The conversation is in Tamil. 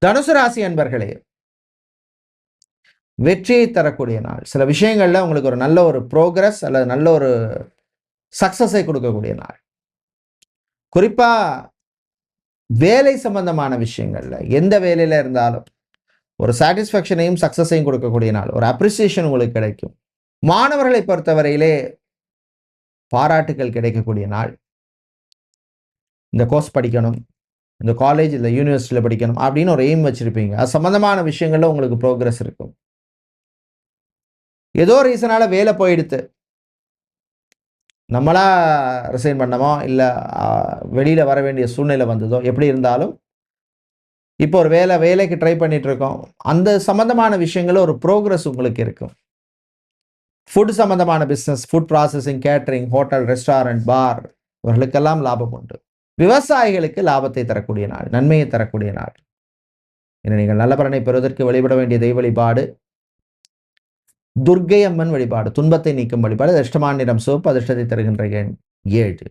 தனுசு ராசி அன்பர்களே, வெற்றியை தரக்கூடிய நாள். சில விஷயங்கள்ல உங்களுக்கு ஒரு நல்ல ஒரு புரோகிரஸ் அல்லது நல்ல ஒரு சக்சஸை கொடுக்கக்கூடிய நாள். குறிப்பா வேலை சம்பந்தமான விஷயங்கள்ல, எந்த வேலையில இருந்தாலும் ஒரு சாட்டிஸ்ஃபேக்ஷனையும் சக்சஸையும் கொடுக்கக்கூடிய நாள். ஒரு அப்ரிசியேஷன் உங்களுக்கு கிடைக்கும். மாணவர்களை பொறுத்தவரையிலே பாராட்டுக்கள் கிடைக்கக்கூடிய நாள். இந்த கோர்ஸ் படிக்கணும், இந்த காலேஜ், இந்த யூனிவர்சிட்டியில படிக்கணும் அப்படின்னு ஒரு எய்ம் வச்சிருப்பீங்க. அது சம்பந்தமான விஷயங்கள்ல உங்களுக்கு புரோகிரஸ் இருக்கும். ஏதோ ரீசனால வேலை போயிடுத்து. நம்மளா ரிசைன் பண்ணமோ, இல்ல வெளியில வர வேண்டிய சூழ்நிலை வந்ததோ, எப்படி இருந்தாலும் இப்போ ஒரு வேலைக்கு ட்ரை பண்ணிட்டு இருக்கோம். அந்த சம்பந்தமான விஷயங்கள்ல ஒரு புரோகிரஸ் உங்களுக்கு இருக்கும். ஃபுட் சம்பந்தமான business, food processing, catering, hotel, restaurant, bar இவர்களுக்கெல்லாம் லாபம் உண்டு. விவசாயிகளுக்கு லாபத்தை தரக்கூடிய நாள், நன்மையை தரக்கூடிய நாள். என நீங்கள் நல்ல பலனை பெறுவதற்கு வழிபட வேண்டிய தெய்வ வழிபாடு துர்க்கை அம்மன் வழிபாடு, துன்பத்தை நீக்கும் வழிபாடு. அதிர்ஷ்டமான நிறம் சிவப்பு, அதிர்ஷ்டத்தை தருகின்ற எண் 7.